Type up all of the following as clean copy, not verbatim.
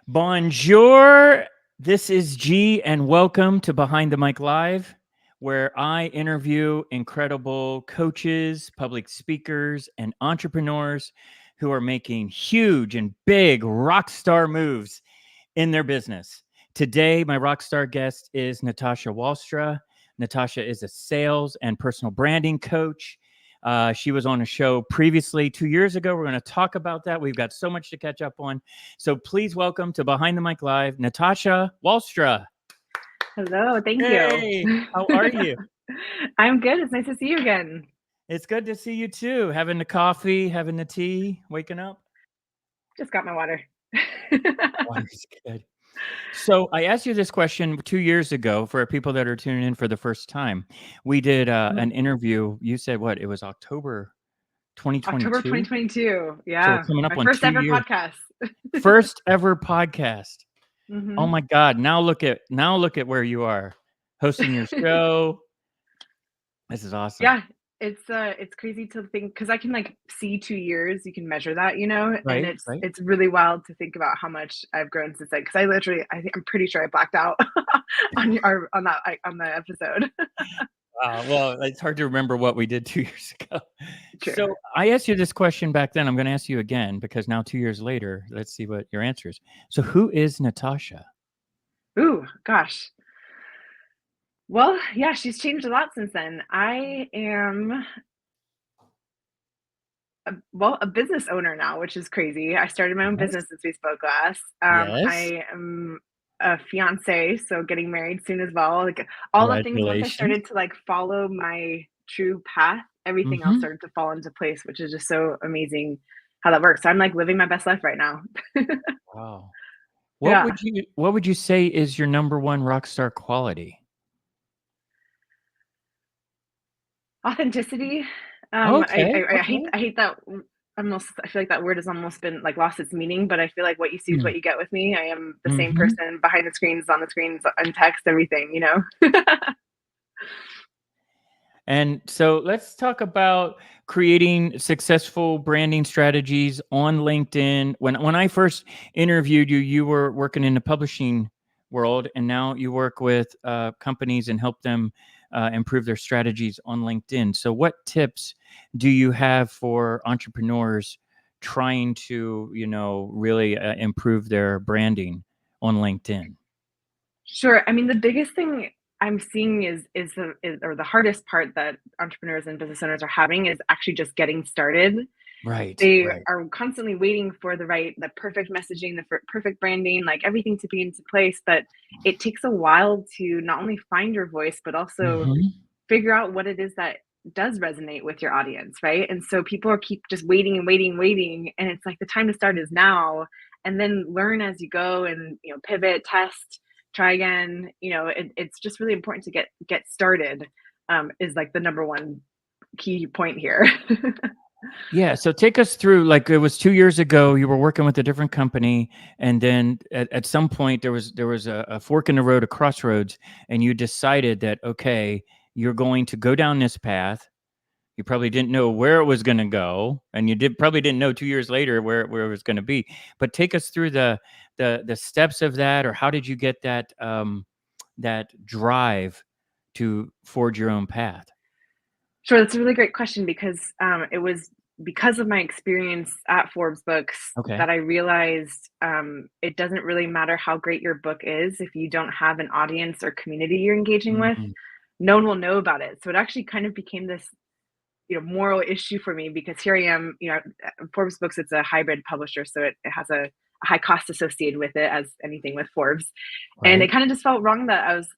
Bonjour. This is G, and welcome to Behind the Mic Live, where I interview incredible coaches, public speakers, and entrepreneurs who are making huge and big rock star moves in their business. Today, my rock star guest is Natasha Walstra. Natasha is a sales and personal branding coach. She was on a show previously 2 years ago. We're going to talk about that. We've got so much to catch up on. So please welcome to Behind the Mic Live, Natasha Walstra. Hello, thank Hey, you. how are you? I'm good. It's nice to see you again. It's good to see you too. Having the coffee, having the tea, waking up. Just got my water. Water's good. So I asked you this question 2 years ago for people that are tuning in for the first time. We did an interview. You said what? It was October October 2022. 2022. So we're Yeah. coming up My on first 2 ever years. podcast. First ever podcast. Oh Mhm. my God. Now look at where you are hosting your show. This is awesome. Yeah, it's crazy to think because I can like see 2 years, you can measure that, and Right, it's right. it's really wild to think about how much I've grown since then. Because I think I'm pretty sure I blacked out on that episode. Well, it's hard to remember what we did 2 years ago. True. So I asked you this question back then. I'm going to ask you again because now 2 years later, let's see what your answer is. So who is Natasha? Ooh, gosh. Well, yeah, she's changed a lot since then. I am a business owner now, which is crazy. I started my own Yes. business since we spoke last. Yes. I am a fiance, so getting married soon as well. Like all the things, once I Congratulations. started to like follow my true path, everything else Hmm. started to fall into place, which is just so amazing how that works. So I'm like living my best life right now. Wow. Yeah. What would you say is your number one rock star quality? Authenticity. Okay. I hate that I feel like that word has almost been like lost its meaning, but I feel like what you see is what you get with me. I am the same Mm-hmm. person behind the screens, on the screens, on text, everything. And so let's talk about creating successful branding strategies on LinkedIn. When I first interviewed you, you were working in the publishing world, and now you work with companies and help them improve their strategies on LinkedIn. So, what tips do you have for entrepreneurs trying to, really improve their branding on LinkedIn? Sure. I mean, the biggest thing I'm seeing or the hardest part that entrepreneurs and business owners are having is actually just getting started. Right, They right. are constantly waiting for the perfect messaging, perfect branding, like everything to be into place. But it takes a while to not only find your voice, but also Hmm. figure out what it is that does resonate with your audience, right? And so people are keep just waiting and waiting and waiting, and it's like the time to start is now, and then learn as you go, and pivot, test, try again. It's just really important to get started. Is like the number one key point here. Yeah, so take us through, like, it was 2 years ago, you were working with a different company, and then at some point there was a fork in the road, a crossroads, and you decided that, okay, you're going to go down this path. You probably didn't know where it was gonna go, and you probably didn't know 2 years later where it was gonna be. But take us through the steps of that, or how did you get that drive to forge your own path? Sure, that's a really great question because it was because of my experience at Forbes Books Okay. that I realized it doesn't really matter how great your book is if you don't have an audience or community you're engaging with. Mhm. No one will know about it. So it actually kind of became this moral issue for me because here I am. Forbes Books, it's a hybrid publisher, so it has a high cost associated with it, as anything with Forbes, and it Right. kind of just felt wrong that I was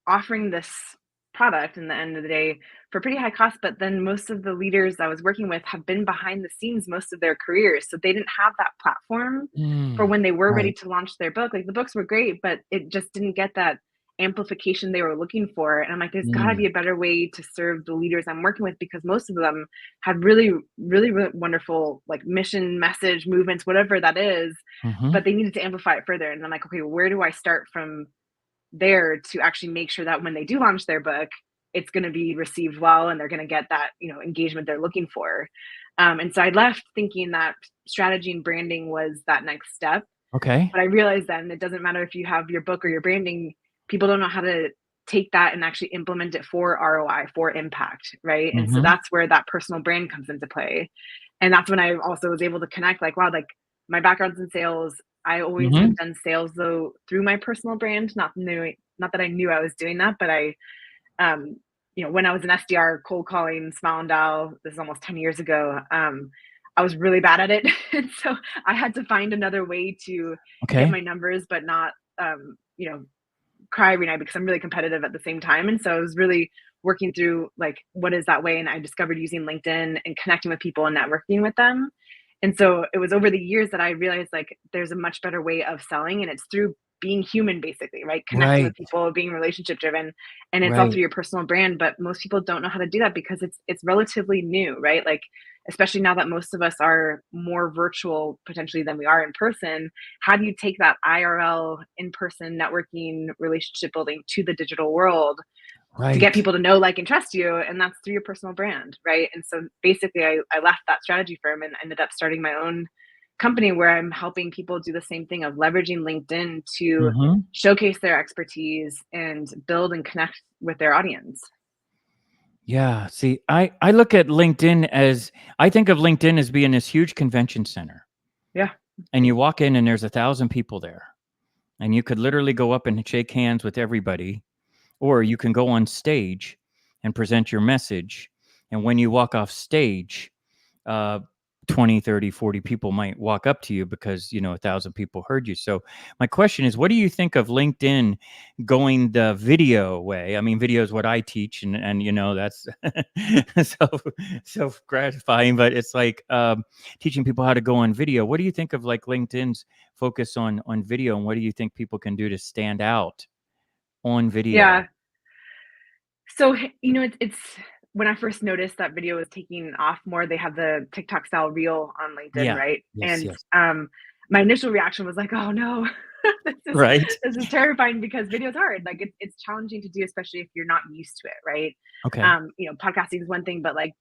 offering this product in the end of the day for pretty high cost. But then most of the leaders I was working with have been behind the scenes most of their careers, so they didn't have that platform for Mm. when they were ready Right. to launch their book. Like the books were great, but it just didn't get that amplification they were looking for. And I'm like, there's got to Mm. be a better way to serve the leaders I'm working with, because most of them had really really really wonderful like mission, message, movements, whatever that is, Mhm. but they needed to amplify it further. And I'm like, okay, where do I start from there to actually make sure that when they do launch their book, it's going to be received well and they're going to get that engagement they're looking for. And so I left thinking that strategy and branding was that next step. Okay. But I realized then it doesn't matter if you have your book or your branding, people don't know how to take that and actually implement it for ROI, for impact, right? And so Mm-hmm. that's where that personal brand comes into play. And that's when I also was able to connect like, wow, like my background's in sales. I always Mm-hmm. have done sales though through my personal brand, not that I knew I was doing that, but um, when I was an SDR cold calling, smile and dial, this is almost 10 years ago, I was really bad at it. And so I had to find another way to hit Okay. my numbers, but not, um, you know, cry every night because I'm really competitive at the same time. And so I was really working through like, what is that way? And I discovered using LinkedIn and connecting with people and networking with them. And so it was over the years that I realized like there's a much better way of selling, and it's through being human basically, right? Connecting with Right. people, being relationship driven, and it's all Right. through your personal brand, but most people don't know how to do that because it's relatively new, right? Like especially now that most of us are more virtual potentially than we are in person, how do you take that IRL in-person networking relationship building to the digital world to get Right. people to know, like, and trust you? And that's through your personal brand, right? And so basically I left that strategy firm and ended up starting my own company where I'm helping people do the same thing of leveraging LinkedIn to Mm-hmm. showcase their expertise and build and connect with their audience. Yeah. See, I look at LinkedIn as I think of LinkedIn as being this huge convention center. Yeah. And you walk in and there's 1,000 people there. And you could literally go up and shake hands with everybody, or you can go on stage and present your message. And when you walk off stage, uh, 20, 30, 40 people might walk up to you because, 1,000 people heard you. So my question is, what do you think of LinkedIn going the video way? I mean, video is what I teach, and that's self gratifying, but it's like teaching people how to go on video. What do you think of like LinkedIn's focus on video, and what do you think people can do to stand out on video? Yeah. So, it's when I first noticed that video was taking off more, they have the TikTok style reel on LinkedIn, Yeah. right? Yes. And Yes. my initial reaction was like, "Oh no, this is Right. this is terrifying," because video is hard. Like it's challenging to do, especially if you're not used to it, right? Okay. Podcasting is one thing, but like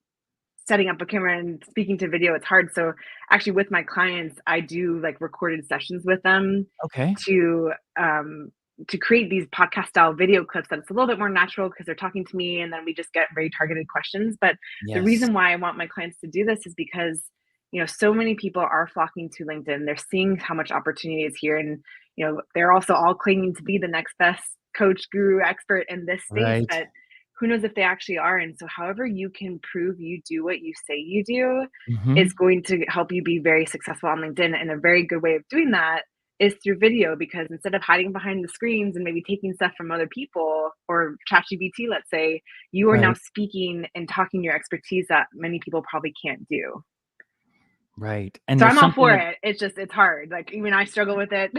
setting up a camera and speaking to video, it's hard. So actually, with my clients, I do like recorded sessions with them Okay. to um to create these podcast style video clips that it's a little bit more natural because they're talking to me and then we just get very targeted questions. But the Yes. reason why I want my clients to do this is because so many people are flocking to LinkedIn. They're seeing how much opportunity is here, and they're also all claiming to be the next best coach, guru, expert in this space, Right. but who knows if they actually are. And so however you can prove you do what you say you do is Mhm. going to help you be very successful on LinkedIn. And a very good way of doing that is through video, because instead of hiding behind the screens and maybe taking stuff from other people or ChatGPT, let's say, you are now Right. speaking and talking your expertise that many people probably can't do. Right. And So there's I'm all something for that it. It's hard. Like even I struggle with it.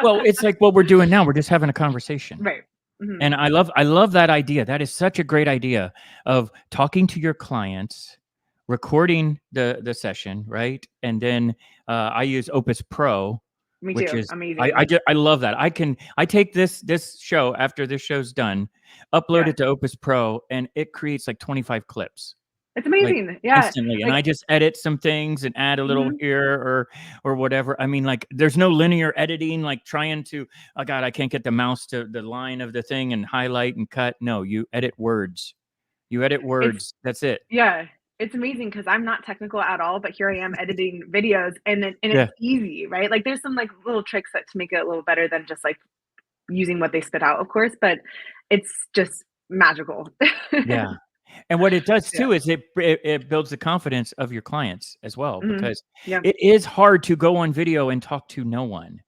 well, it's like what we're doing now. We're just having a conversation. Right. Hmm. And I love that idea. That is such a great idea of talking to your clients, recording the session, right? And then I use Opus Pro, Me which too. is Amazing. I love that. I take this show after this show's done, upload Yeah. it to Opus Pro, and it creates like 25 clips. It's Like, amazing. Yeah. instantly, and Like, I just edit some things and add a little mhm. here or whatever. I mean, like, there's no linear editing, like, trying to, "Oh god, I can't get the mouse to the line of the thing and highlight and cut." No, you edit words. You edit It's words, that's it. Yeah, it's amazing because 'cause I'm not technical at all, but here I am editing videos and Yeah, it's easy, right? Like, there's some, like, little tricks that to make it a little better than just, like, using what they spit out, of course, but it's just magical. yeah. And what it does Yeah. too is it builds the confidence of your clients as well, Mhm. because Yeah. it is hard to go on video and talk to no one.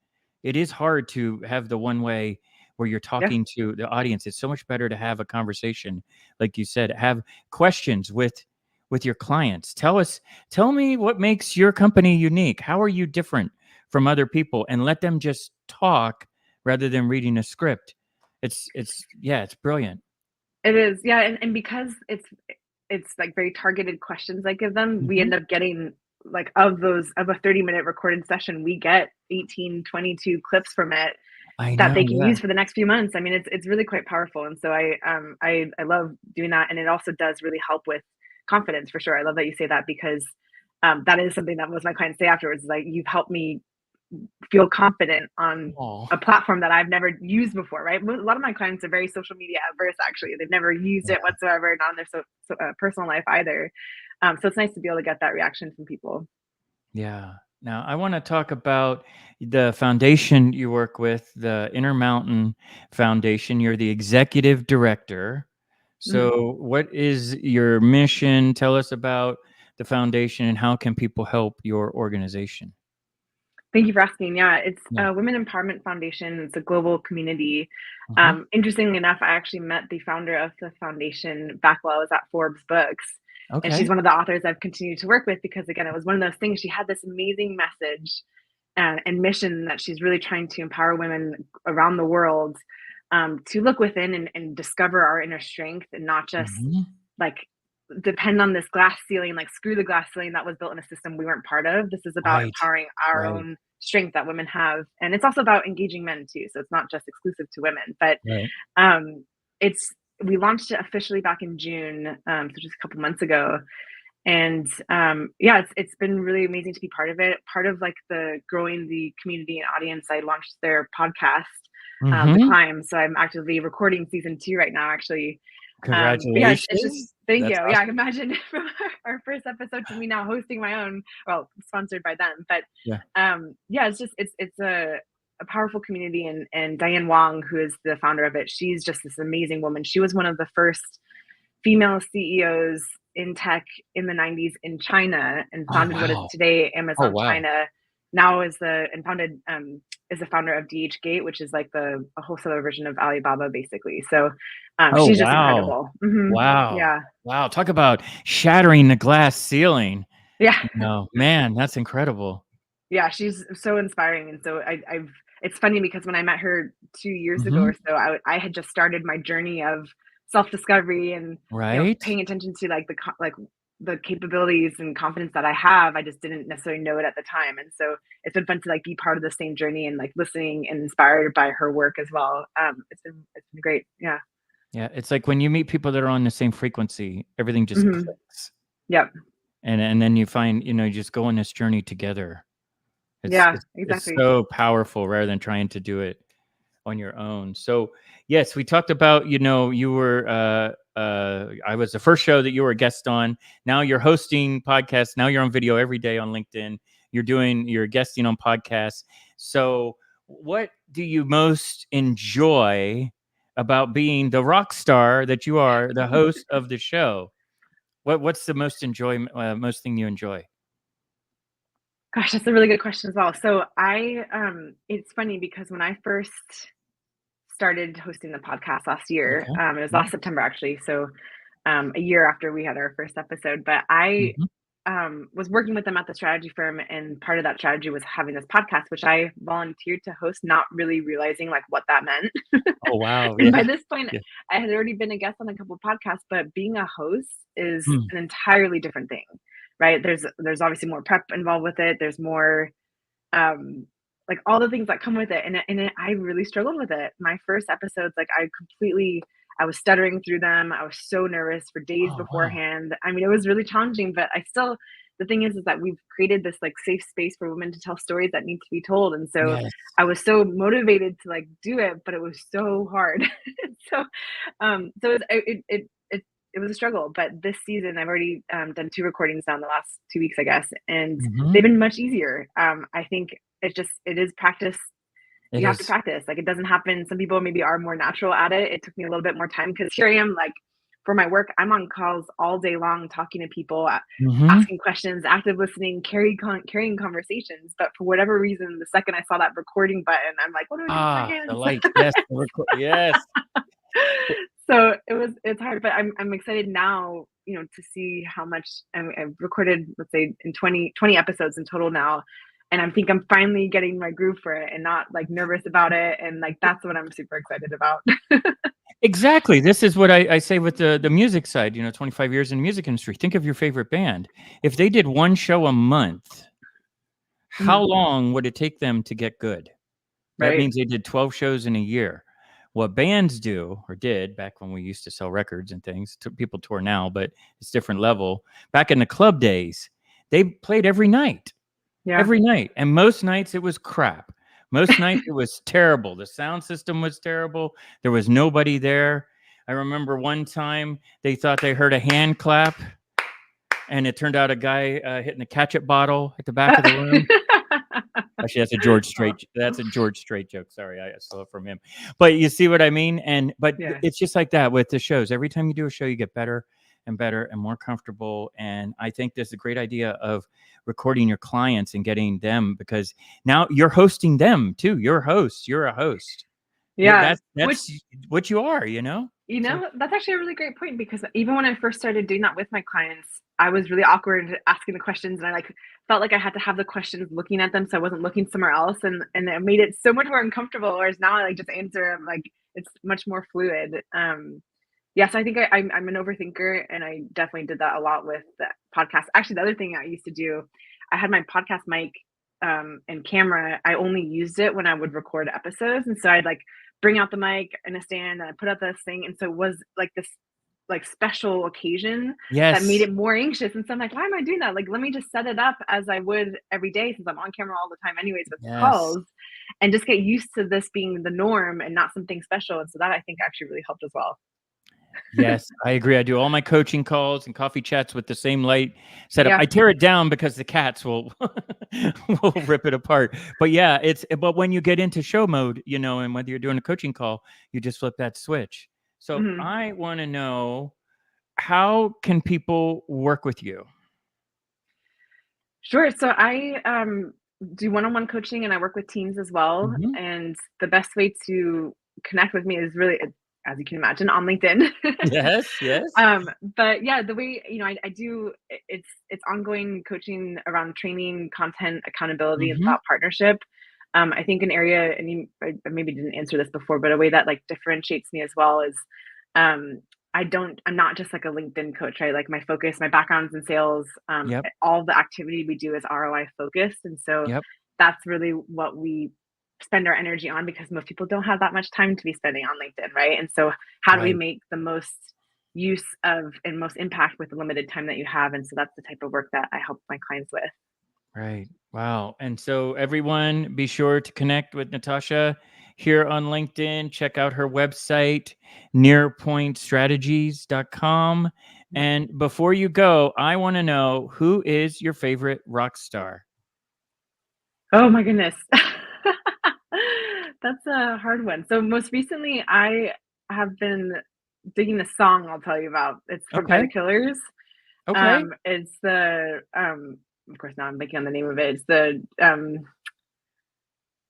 It is hard to have the one way where you're Yeah. talking to the audience. It's so much better to have a conversation, like you said, have questions with your clients. Tell me what makes your company unique. How are you different from other people? And let them just talk rather than reading a script. It's yeah, it's brilliant. It is, yeah, and because it's, like, very targeted questions I give them, we Mhm. end up getting, like, of a 30-minute recorded session, we get 18, 22 clips from it I that know, they can yeah. use for the next few months. I mean, it's really quite powerful, and so I love doing that, and it also does really help with confidence for sure. I love that you say that because that is something that most of my clients say afterwards, is like, you've helped me feel confident on Oh, a platform that I've never used before, right? A lot of my clients are very social media averse, actually. They've never used it whatsoever, not in their personal life either. So it's nice to be able to get that reaction from people. yeah. Now, I want to talk about the foundation you work with, the Intermountain Foundation. You're the executive director. Mhm. So, what is your mission? Tell us about the foundation and how can people help your organization? Thank you for asking. Yeah, it's Yeah. a Women Empowerment Foundation. It's a global community. Uh-huh. Interestingly enough, I actually met the founder of the foundation back while I was at Forbes Books. And she's Okay. one of the authors I've continued to work with because, again, it was one of those things. She had this amazing message and mission that she's really trying to empower women around the world, to look within and discover our inner strength and not just Mhm. like depend on this glass ceiling, like screw the glass ceiling that was built in a system we weren't part of. This is about Right. empowering our Right. own strength that women have. And it's also about engaging men too. So it's not just exclusive to women, but Right. um, it's, we launched it officially back in June, so just a couple months ago. And yeah, it's been really amazing to be part of it. Part of like the growing the community and audience, I launched their podcast, The Mm-hmm. Climb. So I'm actively recording season 2 right now, actually. But yeah, it's just, Congratulations. thank you. That's Yeah, I awesome. can imagine from our first episode to me now hosting my own, well, sponsored by them. But Yeah. yeah, it's just it's a powerful community, and Diane Wong, who is the founder of it, she's just this amazing woman. She was one of the first female CEOs in tech in the 90s in China and Oh, founded what is wow. today Oh, Amazon wow. China. Now is the and founded is the founder of DH Gate, which is like the a wholesaler version of Alibaba, basically. So Oh, she's just wow. incredible. Hmm. Wow. Yeah, Wow. Talk about shattering the glass ceiling. yeah, No, man, that's incredible. yeah. She's so inspiring, and so I've. It's funny because when I met her 2 years ago Mm-hmm. or so, I had just started my journey of self discovery and Right. paying attention to like the capabilities and confidence that I have. I just didn't necessarily know it at the time, and so it's been fun to like be part of the same journey and like listening and inspired by her work as well. It's been great. Yeah. Yeah. It's like when you meet people that are on the same frequency, everything just Hmm. clicks. Yep. And then you find, you just go on this journey together. It's Yeah. it's it's Exactly. so powerful rather than trying to do it on your own. So yes, we talked about, you were I was the first show that you were a guest on. Now you're hosting podcasts. Now you're on video every day on LinkedIn. You're guesting on podcasts. So what do you most enjoy about being the rock star that you are, the host of the show? What's the most thing you enjoy? Gosh, that's a really good question as well. So it's funny because when I first started hosting the podcast last year, Okay. it was Yeah. last September actually. So a year after we had our first episode, but I Mhm. was working with them at the strategy firm, and part of that strategy was having this podcast, which I volunteered to host, not really realizing like what that meant. Oh, wow. And by Yeah. this point, Yeah. I had already been a guest on a couple of podcasts, but being a host is Hmm. an entirely different thing, right? There's obviously more prep involved with it. There's more um like all the things that come with it, I really struggled with it. My first episodes, like I was stuttering through them. I was so nervous for days Oh, wow. beforehand. I mean, it was really challenging, but I still, the thing is that we've created this like safe space for women to tell stories that need to be told, and so Yes. I was so motivated to like do it, but it was so hard. So it was a struggle, but this season I've already done 2 recordings now in the last 2 weeks, I guess, and Mhm. they've been much easier. I think it is practice. It You have to is. practice. Like, it doesn't happen. Some people maybe are more natural at it. It took me a little bit more time because here I am, like, for my work, I'm on calls all day long, talking to people, Mhm. asking questions, active listening, carrying conversations. But for whatever reason, the second I saw that recording button, I'm like, what do I do with my Ah, the hands? light. Yes, the yes. So it's hard, but I'm excited now, to see how much I've recorded, let's say in 20 episodes in total now. And I think I'm finally getting my groove for it and not like nervous about it. And like, that's what I'm super excited about. Exactly. This is what I say with the music side, 25 years in the music industry. Think of your favorite band. If they did one show a month, how Mhm. long would it take them to get good? That Right. means they did 12 shows in a year. What bands do or did back when we used to sell records and things, people tour now, but it's different level. Back in the club days, they played every night. Yeah. Every night. And most nights it was crap. Most nights it was terrible. The sound system was terrible. There was nobody there. I remember one time they thought they heard a hand clap, and it turned out a guy hitting a ketchup bottle at the back of the room. Actually, that's a George Strait. That's a George Strait joke. Sorry, I stole it from him. But you see what I mean? Yeah. It's just like that with the shows. Every time you do a show, you get better and better and more comfortable. And I think there's a great idea of recording your clients and getting them, because now you're hosting them too. You're a host. You're a host. Yeah. That's what you are. So, That's actually a really great point, because even when I first started doing that with my clients, I was really awkward asking the questions, and I felt like I had to have the questions looking at them, so I wasn't looking somewhere else, and it made it so much more uncomfortable. Whereas now I just answer them, it's much more fluid. Yes, I think I'm an overthinker, and I definitely did that a lot with the podcast. Actually, the other thing I used to do, I had my podcast mic and camera. I only used it when I would record episodes, and so I'd bring out the mic and a stand, and I put out this thing, and so it was this special occasion that made yes. it more anxious. And so I'm like, why am I doing that? Let me just set it up as I would every day, since I'm on camera all the time anyways with Yes. calls, and just get used to this being the norm and not something special. And so that, I think, actually really helped as well. Yes, I agree. I do all my coaching calls and coffee chats with the same light setup. Yeah. I tear it down because the cats will will rip it apart. But yeah, but when you get into show mode, and whether you're doing a coaching call, you just flip that switch. So Mm-hmm. I want to know, how can people work with you? Sure. So I do one-on-one coaching, and I work with teams as well. Mm-hmm. And the best way to connect with me is really, as you can imagine, on LinkedIn. Yes, yes. But yeah, the way, I do, it's ongoing coaching around training, content, accountability, and Mm-hmm. thought partnership. I think an area, and I maybe didn't answer this before, but a way that differentiates me as well is, I'm not just a LinkedIn coach, right? My focus, my background's in sales. Yep. All the activity we do is ROI focused. And so Yep. that's really what we spend our energy on, because most people don't have that much time to be spending on LinkedIn, right? And so how do we Right. make the most use of and most impact with the limited time that you have? And so that's the type of work that I help my clients with. Right. Wow. And so everyone, be sure to connect with Natasha here on LinkedIn. Check out her website, nearpointstrategies.com. And before you go, I want to know, who is your favorite rock star? Oh my goodness. That's a hard one. So most recently, I have been digging the song I'll tell you about. It's from by Okay. the Killers. Okay. It's of course now I'm blanking on the name of it. It's the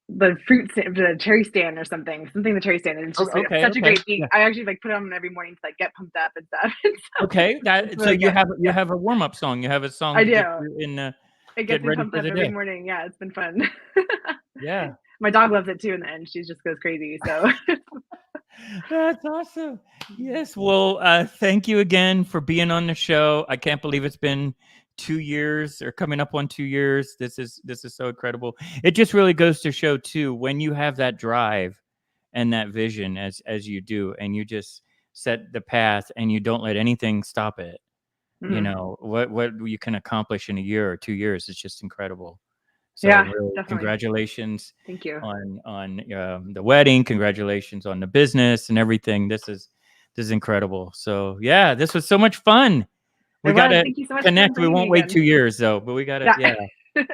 the cherry stand or something the cherry stand, and it's just Okay. such a Okay. great beat. Yeah. I actually put it on every morning to get pumped up and stuff. Okay. It's So really good. you Yeah, have a warm-up song. You have a song I to get do. you in, It get gets me ready pumped for up the every day. morning. Yeah, it's been fun. Yeah. My dog loves it too in the end. She just goes crazy. So That's awesome. Yes. Well, thank you again for being on the show. I can't believe it's been 2 years, or coming up on 2 years. This is so incredible. It just really goes to show too, when you have that drive and that vision, as you do, and you just set the path and you don't let anything stop it. mhm. What you can accomplish in a year or 2 years is just incredible. So Yeah, really, definitely. congratulations Thank you. on the wedding. Congratulations on the business and everything. This is incredible. So yeah, this was so much fun. It We was. gotta Thank you so much for connect. We inviting me won't wait again. 2 years though, but we gotta, Yeah. yeah.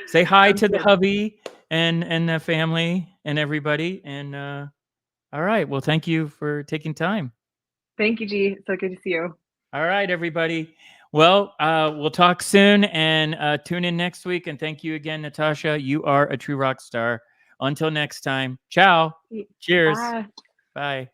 Say hi Sounds to the good. hubby and the family and everybody. And all right. Well, thank you for taking time. Thank you, G. So good to see you. All right, everybody. Well, we'll talk soon, and tune in next week. And thank you again, Natasha. You are a true rock star. Until next time, ciao. Cheers. Bye. Bye.